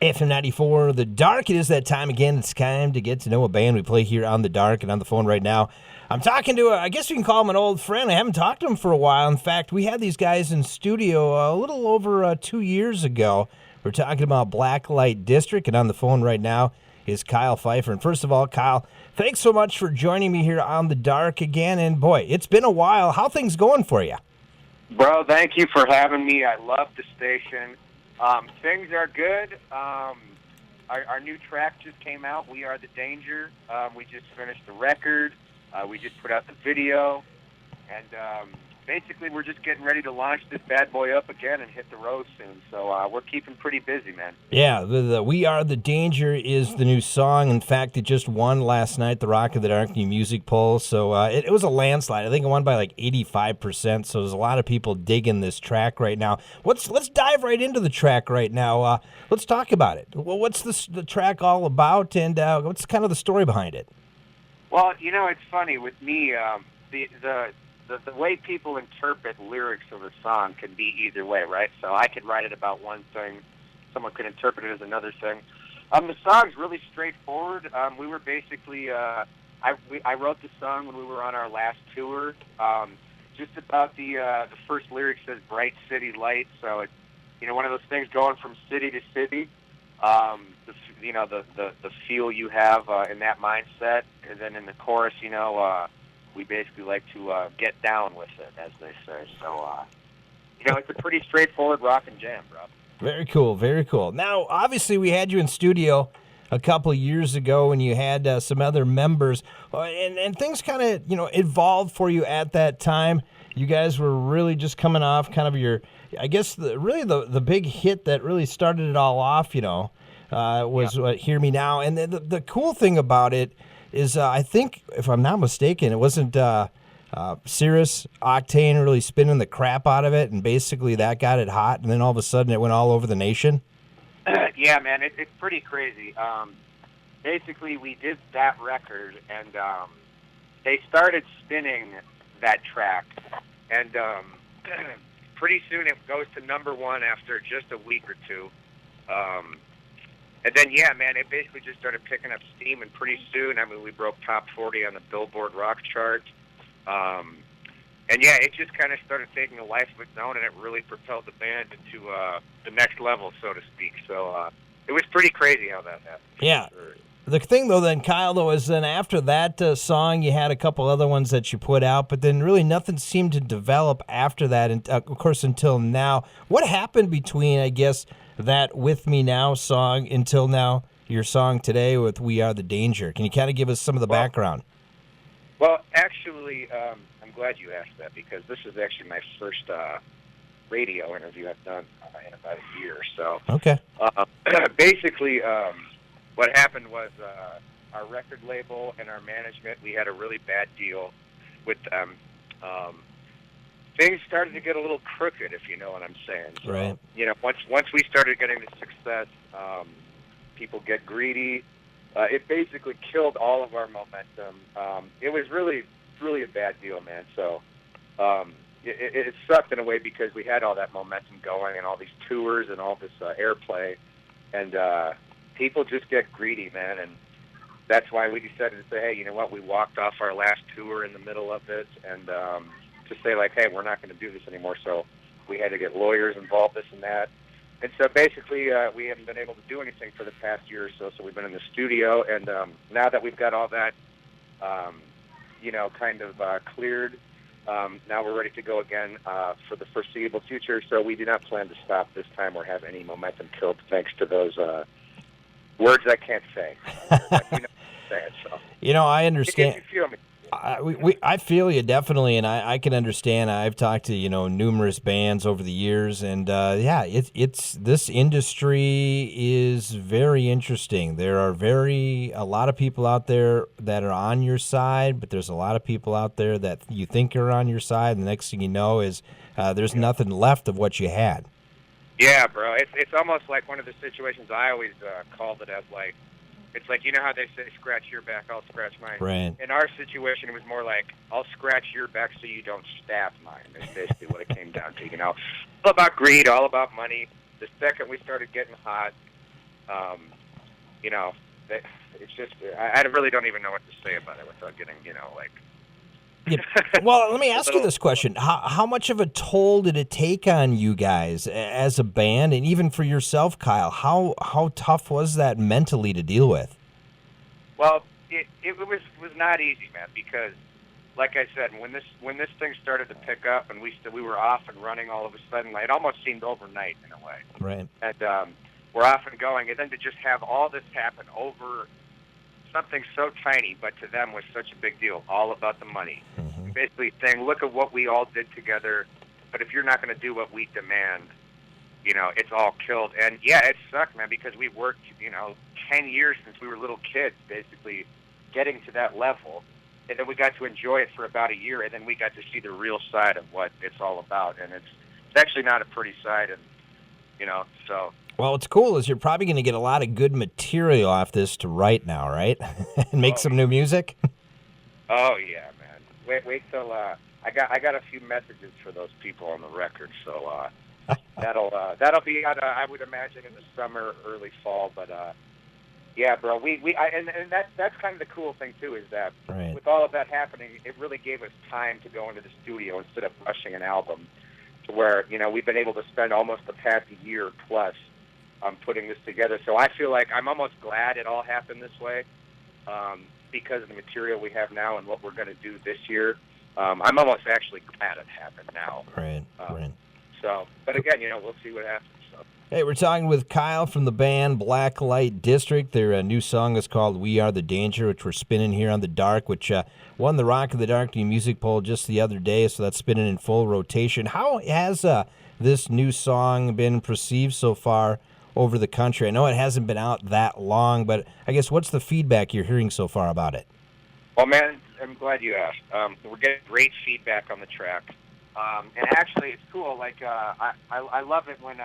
FM 94, The Dark. It is that time again. It's time to get to know a band we play here on The Dark. And on the phone right now, I'm talking to, I guess we can call him an old friend. I haven't talked to him for a while. In fact, we had these guys in studio a little over 2 years ago. We're talking about Blacklite District. And on the phone right now is Kyle Pfeiffer. And first of all, Kyle, thanks so much for joining me here on The Dark again. And boy, it's been a while. How things going for you? Bro, thank you for having me. I love the station. Things are good. Our new track just came out, We Are the Danger. We just finished the record. We just put out the video. And basically we're just getting ready to launch this bad boy up again and hit the road soon. So we're keeping pretty busy, man. Yeah, the We Are the Danger is the new song. In fact, it just won last night, the Rock of the Dark New Music Poll. So it was a landslide. I think it won by like 85%. So there's a lot of people digging this track right now. Let's dive right into the track right now. Let's talk about it. Well, what's the track all about, and what's kind of the story behind it? Well, it's funny with me. The way people interpret lyrics of a song can be either way, right? So I could write it about one thing, someone could interpret it as another thing. The song's really straightforward. We were basically, I wrote the song when we were on our last tour. Just about the first lyric says "bright city light," so it's one of those things going from city to city. The feel you have in that mindset, and then in the chorus, we basically like to get down with it, as they say. So, it's a pretty straightforward rock and jam, bro. Very cool, very cool. Now, obviously, we had you in studio a couple of years ago, and you had some other members, and things kind of, evolved for you at that time. You guys were really just coming off kind of your, I guess, the big hit that really started it all off, was Hear Me Now. And the cool thing about it is, I think, if I'm not mistaken, it wasn't Cirrus Octane really spinning the crap out of it, and basically that got it hot, and then all of a sudden it went all over the nation? Yeah, man, it's pretty crazy. Basically, we did that record, and they started spinning that track, and pretty soon it goes to number one after just a week or two. And then, yeah, man, it basically just started picking up steam, and pretty soon, we broke top 40 on the Billboard Rock chart. And, yeah, it just kind of started taking a life of its own, and it really propelled the band into the next level, so to speak. So it was pretty crazy how that happened. Yeah. The thing, though, then, Kyle, though, is then after that song, you had a couple other ones that you put out, but then really nothing seemed to develop after that, and of course, until now. What happened between, I guess, that With Me Now song until now, your song today with We Are the Danger? Can you kind of give us some of the background? Well, actually, I'm glad you asked that, because this is actually my first radio interview I've done in about a year or so. Okay. Basically, what happened was our record label and our management, we had a really bad deal with them. Things started to get a little crooked, if you know what I'm saying. So, right. Once we started getting the success, people get greedy. It basically killed all of our momentum. It was really a bad deal, man. So it sucked in a way, because we had all that momentum going and all these tours and all this airplay, and people just get greedy, man. And that's why we decided to say, hey, you know what? We walked off our last tour in the middle of it, and to say, like, hey, we're not going to do this anymore. So we had to get lawyers involved, this and that. And so basically we haven't been able to do anything for the past year or so. So we've been in the studio, and now that we've got all that, cleared, now we're ready to go again for the foreseeable future. So we do not plan to stop this time or have any momentum killed, thanks to those words I can't say. I understand. If you feel me. I feel you, definitely, and I can understand. I've talked to numerous bands over the years, and it's this industry is very interesting. There are a lot of people out there that are on your side, but there's a lot of people out there that you think are on your side, and the next thing you know is there's nothing left of what you had. Yeah, bro. It's almost like one of the situations I always called it as, like, it's like, how they say, scratch your back, I'll scratch mine. Right. In our situation, it was more like, I'll scratch your back so you don't stab mine. That's basically what it came down to, All about greed, all about money. The second we started getting hot, You know, it's just I really don't even know what to say about it without getting like. Yeah. Well, let me ask you this question: how much of a toll did it take on you guys as a band, and even for yourself, Kyle? How tough was that mentally to deal with? Well, it was not easy, man, because like I said, when this thing started to pick up and we were off and running all of a sudden, it almost seemed overnight in a way. Right. And we're off and going, and then to just have all this happen over something so tiny, but to them was such a big deal, all about the money. Mm-hmm. Basically saying, look at what we all did together, but if you're not going to do what we demand, it's all killed. And yeah, it sucked, man, because we worked, 10 years since we were little kids, basically getting to that level. And then we got to enjoy it for about a year, and then we got to see the real side of what it's all about. And it's actually not a pretty side, and so. Well, what's cool is you're probably going to get a lot of good material off this to write now, right? And make some new music. Oh yeah, man. Wait till I got a few messages for those people on the record, so that'll be out. I would imagine in the summer, early fall, but. Yeah, bro. And that's kind of the cool thing too, is that with all of that happening, it really gave us time to go into the studio instead of rushing an album. To where we've been able to spend almost the past year plus putting this together. So I feel like I'm almost glad it all happened this way because of the material we have now and what we're going to do this year. I'm almost actually glad it happened now. Right. So, but again, we'll see what happens. So. Hey, we're talking with Kyle from the band Blacklite District. Their new song is called We Are the Danger, which we're spinning here on The Dark, which won the Rock of the Dark New Music Poll just the other day, so that's spinning in full rotation. How has this new song been perceived so far over the country? I know it hasn't been out that long, but I guess what's the feedback you're hearing so far about it? Well, man, I'm glad you asked. We're getting great feedback on the track. And actually, it's cool. Like, I love it when...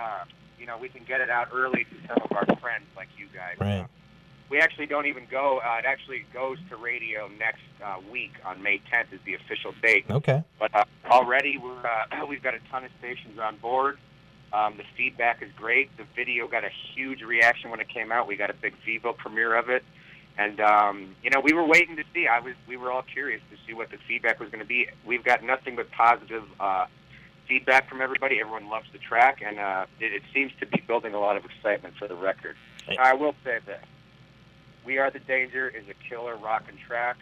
we can get it out early to some of our friends like you guys. Right. We actually don't even go. It actually goes to radio next week on May 10th is the official date. Okay. But already we've got a ton of stations on board. The feedback is great. The video got a huge reaction when it came out. We got a big Vivo premiere of it. And, we were waiting to see. We were all curious to see what the feedback was going to be. We've got nothing but positive feedback from everybody. Everyone loves the track, and it seems to be building a lot of excitement for the record. I will say this. We Are the Danger is a killer rockin' track,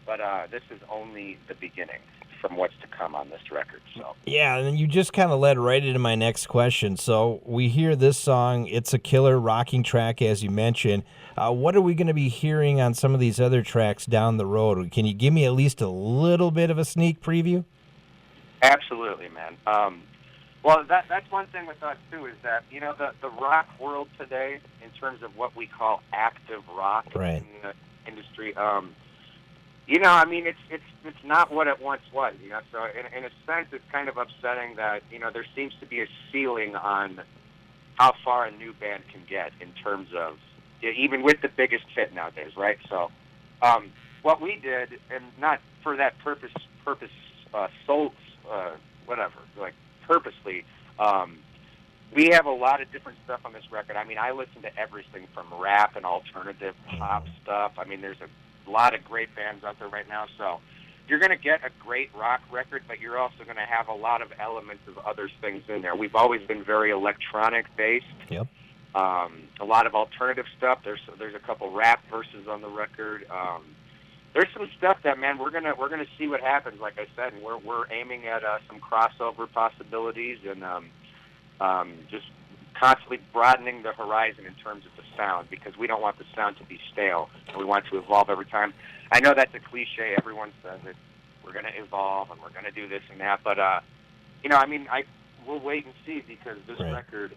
but this is only the beginning from what's to come on this record. So yeah, and you just kind of led right into my next question. So we hear this song, it's a killer rocking track, as you mentioned. What are we going to be hearing on some of these other tracks down the road? Can you give me at least a little bit of a sneak preview? Absolutely, man. Well, that's one thing with us, too, is that, the rock world today, in terms of what we call active rock in the industry, it's not what it once was, So in a sense, it's kind of upsetting that, there seems to be a ceiling on how far a new band can get in terms of, even with the biggest hit nowadays, right? So what we did, and not for that purpose, purposely. We have a lot of different stuff on this record. I mean, I listen to everything from rap and alternative pop stuff. I mean, there's a lot of great bands out there right now. So you're going to get a great rock record, but you're also going to have a lot of elements of other things in there. We've always been very electronic-based. Yep. A lot of alternative stuff. There's a couple rap verses on the record. There's some stuff that, man, we're gonna see what happens. Like I said, and we're aiming at some crossover possibilities and just constantly broadening the horizon in terms of the sound, because we don't want the sound to be stale, and we want to evolve every time. I know that's a cliche. Everyone says it. We're gonna evolve and we're gonna do this and that, but we'll wait and see, because this record,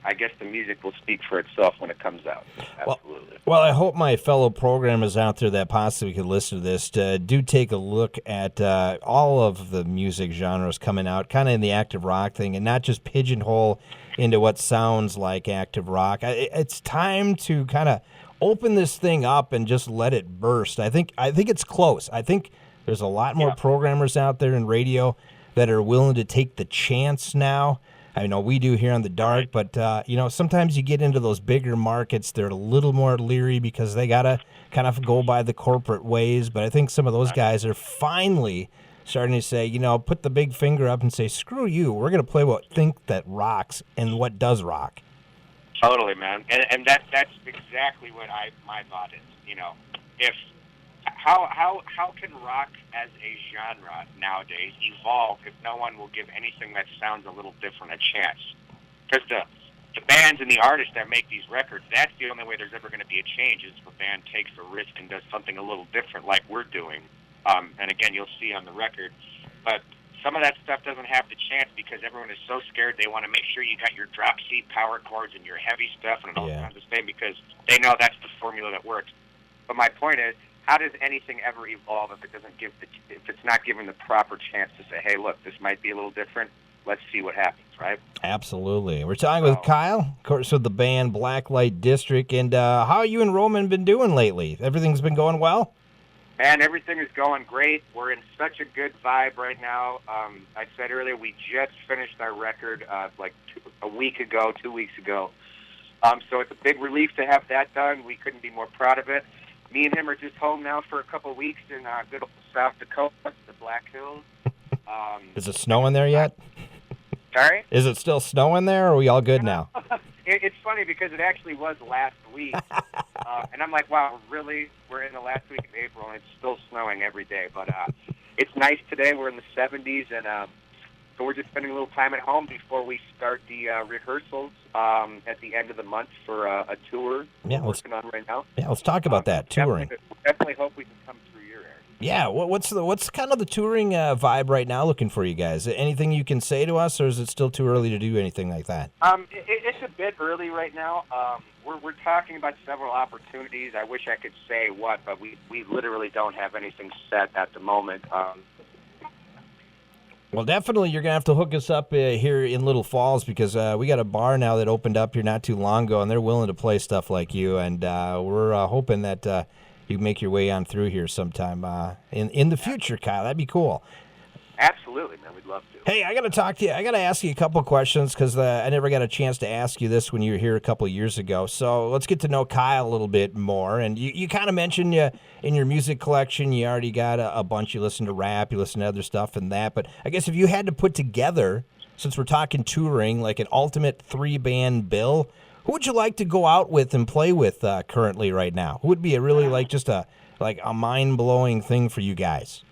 I guess the music will speak for itself when it comes out. Absolutely. Well, I hope my fellow programmers out there that possibly could listen to this do take a look at all of the music genres coming out, kind of in the active rock thing, and not just pigeonhole into what sounds like active rock. It's time to kind of open this thing up and just let it burst. I think it's close. I think there's a lot more programmers out there in radio that are willing to take the chance now I know we do here on the Dark, but sometimes you get into those bigger markets, they're a little more leery because they gotta kind of go by the corporate ways. But I think some of those guys are finally starting to say, put the big finger up and say, screw you, we're gonna play what think that rocks and what does rock. Totally, man, and that's exactly what my thought is. If how can rock as a genre nowadays evolve if no one will give anything that sounds a little different a chance? Because the bands and the artists that make these records, that's the only way there's ever going to be a change is if a band takes a risk and does something a little different like we're doing. And again, you'll see on the record. But some of that stuff doesn't have the chance because everyone is so scared they want to make sure you got your drop C power chords and your heavy stuff and it all sounds the same because they know that's the formula that works. But my point is, how does anything ever evolve if it doesn't if it's not given the proper chance to say, hey, look, this might be a little different. Let's see what happens, right? Absolutely. We're talking with Kyle, of course, with the band Blacklite District. And how are you and Roman been doing lately? Everything's been going well? Man, everything is going great. We're in such a good vibe right now. I said earlier, we just finished our record like 2 weeks ago. So it's a big relief to have that done. We couldn't be more proud of it. Me and him are just home now for a couple of weeks in good old South Dakota, the Black Hills. Is it snowing there yet? Sorry? Is it still snowing there, or are we all good now? It's funny because it actually was last week. And I'm like, wow, really? We're in the last week of April, and it's still snowing every day. But it's nice today. We're in the 70s, and so we're just spending a little time at home before we start the rehearsals at the end of the month for a tour we're working on right now. Yeah, let's talk about that, touring. Definitely hope we can come through your area. Yeah, what's kind of the touring vibe right now looking for you guys? Anything you can say to us, or is it still too early to do anything like that? It's a bit early right now. We're talking about several opportunities. I wish I could say what, but we literally don't have anything set at the moment. Well, definitely you're going to have to hook us up here in Little Falls because we got a bar now that opened up here not too long ago, and they're willing to play stuff like you, and we're hoping that you make your way on through here sometime in the future, Kyle. That'd be cool. Absolutely, man. We'd love to. Hey, I got to talk to you. I got to ask you a couple questions because I never got a chance to ask you this when you were here a couple of years ago. So let's get to know Kyle a little bit more. And you kind of mentioned in your music collection, you already got a bunch. You listen to rap, you listen to other stuff and that. But I guess if you had to put together, since we're talking touring, like an ultimate 3-band bill, who would you like to go out with and play with currently right now? Who would be a really just a mind-blowing thing for you guys?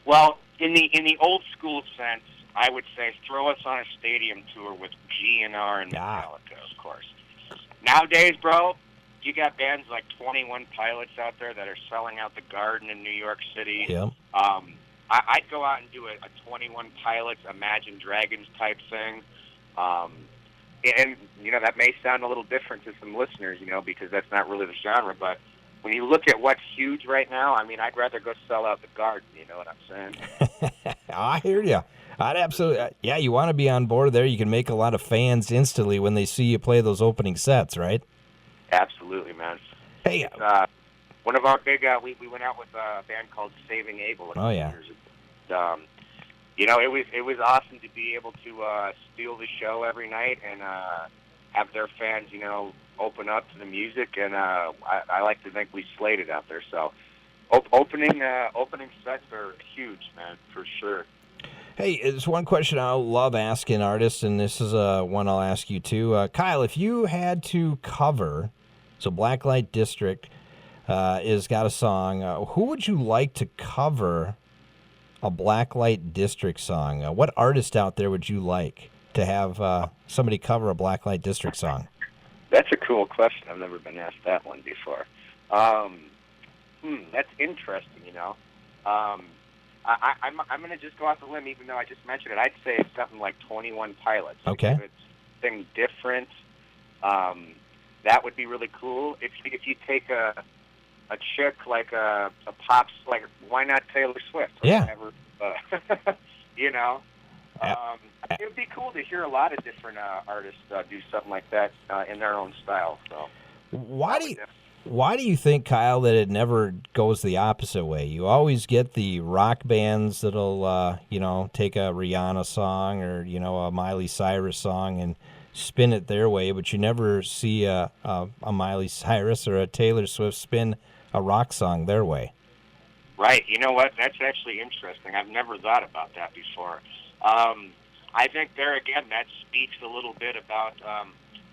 Well, in the old school sense, I would say throw us on a stadium tour with GNR and Metallica, of course. Nowadays, bro, you got bands like 21 Pilots out there that are selling out the Garden in New York City. Yeah. I'd go out and do a 21 Pilots, Imagine Dragons type thing. And, that may sound a little different to some listeners, because that's not really the genre, but when you look at what's huge right now, I mean, I'd rather go sell out the Garden, you know what I'm saying? I hear you. I'd absolutely, you want to be on board there. You can make a lot of fans instantly when they see you play those opening sets, right? Absolutely, man. Hey, one of our big, we went out with a band called Saving Abel. Oh, yeah. It was awesome to be able to steal the show every night and have their fans, open up to the music, and I like to think we slayed it out there. So opening sets are huge, man, for sure. Hey, it's one question I love asking artists, and this is one I'll ask you too. Kyle, if you had to cover, so Blacklite District is got a song, who would you like to cover a Blacklite District song? What artist out there would you like to have somebody cover a Blacklite District song? That's a cool question. I've never been asked that one before. That's interesting, I'm going to just go off the limb, even though I just mentioned it. I'd say it's something like 21 Pilots. Okay. If it's something different, that would be really cool. If you take a chick like a pop, like, why not Taylor Swift? Yeah. Whatever, it would be cool to hear a lot of different artists do something like that in their own style. So, why Why do you think, Kyle, that it never goes the opposite way? You always get the rock bands that'll, take a Rihanna song or, a Miley Cyrus song and spin it their way, but you never see a Miley Cyrus or a Taylor Swift spin a rock song their way. Right. You know what? That's actually interesting. I've never thought about that before. I think there, again, that speaks a little bit about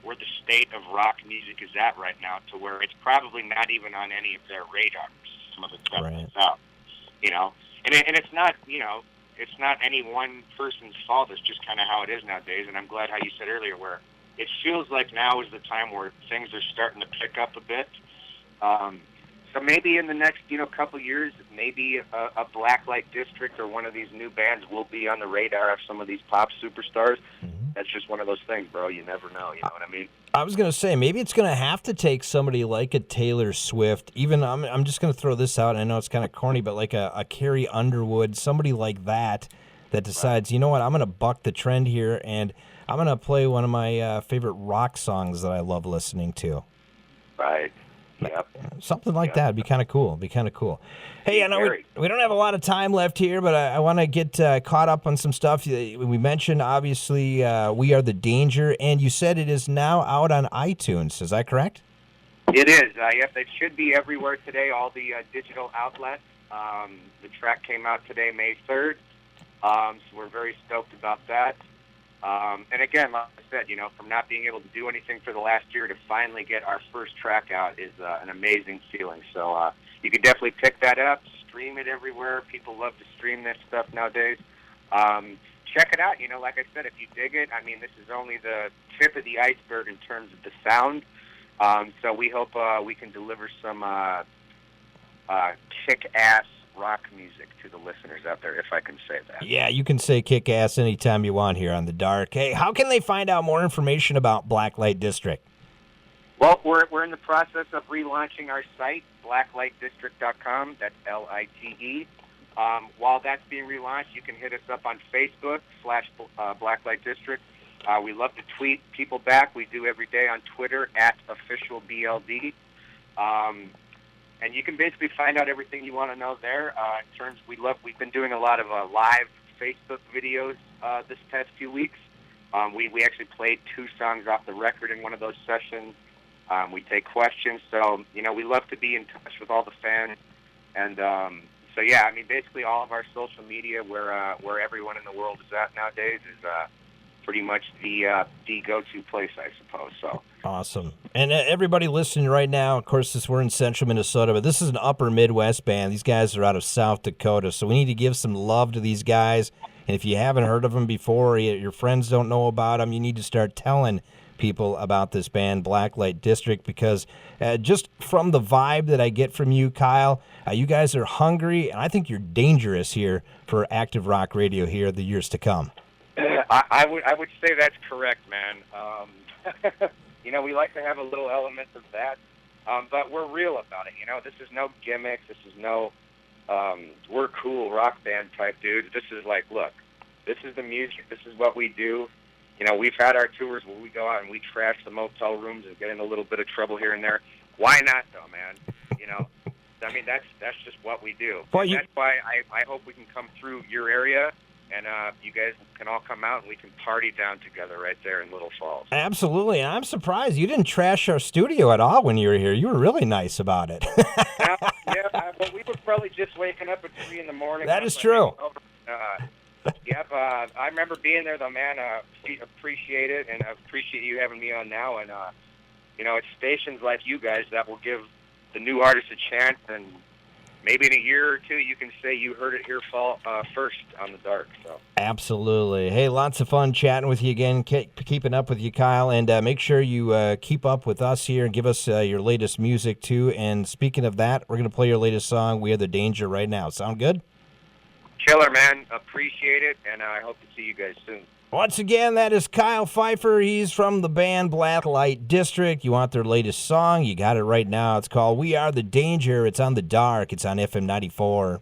where the state of rock music is at right now, to where it's probably not even on any of their radars, some of the stuff that's out, and it's not, it's not any one person's fault. It's just kind of how it is nowadays, and I'm glad how you said earlier where it feels like now is the time where things are starting to pick up a bit. So maybe in the next, couple years, maybe a Blacklite District or one of these new bands will be on the radar of some of these pop superstars. That's just one of those things, bro. You never know. You know what I mean? I was going to say, maybe it's going to have to take somebody like a Taylor Swift. Even, I'm just going to throw this out. I know it's kind of corny, but like a Carrie Underwood, somebody like that decides, you know what, I'm going to buck the trend here, and I'm going to play one of my favorite rock songs that I love listening to. Right. Yep. Something like that would be kind of cool. Hey, I know we don't have a lot of time left here, but I want to get caught up on some stuff. We mentioned, obviously, We Are the Danger, and you said it is now out on iTunes. Is that correct? It is. Yes, it should be everywhere today, all the digital outlets. The track came out today, May 3rd, so we're very stoked about that. And again, like I said, from not being able to do anything for the last year to finally get our first track out is an amazing feeling. So you can definitely pick that up, stream it everywhere. People love to stream this stuff nowadays. Check it out. Like I said, if you dig it, this is only the tip of the iceberg in terms of the sound. So we hope we can deliver some kick-ass rock music to the listeners out there, if I can say that. Yeah, you can say kick ass anytime you want here on The Dark. Hey, how can they find out more information about Blacklite District? Well, we're in the process of relaunching our site, blacklitedistrict.com. That's L-I-T-E. While that's being relaunched, you can hit us up on Facebook /Blacklite District. We love to tweet people back. We do every day on Twitter @officialBLD. And you can basically find out everything you want to know there. We've been doing a lot of live Facebook videos this past few weeks. We actually played 2 songs off the record in one of those sessions. We take questions, so we love to be in touch with all the fans. And so yeah, basically all of our social media, where everyone in the world is at nowadays, is pretty much the go-to place, I suppose. So awesome. And everybody listening right now, of course, we're in central Minnesota, but this is an upper Midwest band. These guys are out of South Dakota, so we need to give some love to these guys. And if you haven't heard of them before, or your friends don't know about them, you need to start telling people about this band, Blacklite District, because just from the vibe that I get from you, Kyle, you guys are hungry, and I think you're dangerous here for active rock radio here in the years to come. I would say that's correct, man. We like to have a little element of that, but we're real about it. This is no gimmicks. This is no we're cool rock band type dudes. This is like, look, this is the music. This is what we do. We've had our tours where we go out and we trash the motel rooms and get in a little bit of trouble here and there. Why not, though, man? That's just what we do. Well, that's why I hope we can come through your area, and you guys can all come out and we can party down together right there in Little Falls. Absolutely. And I'm surprised you didn't trash our studio at all when you were here. You were really nice about it. But we were probably just waking up at 3 in the morning. That is true. I remember being there, though, man. Appreciate it, and I appreciate you having me on now. And, it's stations like you guys that will give the new artists a chance, and maybe in a year or two you can say you heard it here first on The Dark. So absolutely. Hey, lots of fun chatting with you again, keeping up with you, Kyle, and make sure you keep up with us here and give us your latest music, too. And speaking of that, we're going to play your latest song, We Are the Danger, right now. Sound good? Killer, man. Appreciate it, and I hope to see you guys soon. Once again, that is Kyle Pfeiffer. He's from the band Blacklite District. You want their latest song? You got it right now. It's called We Are the Danger. It's on The Dark. It's on FM 94.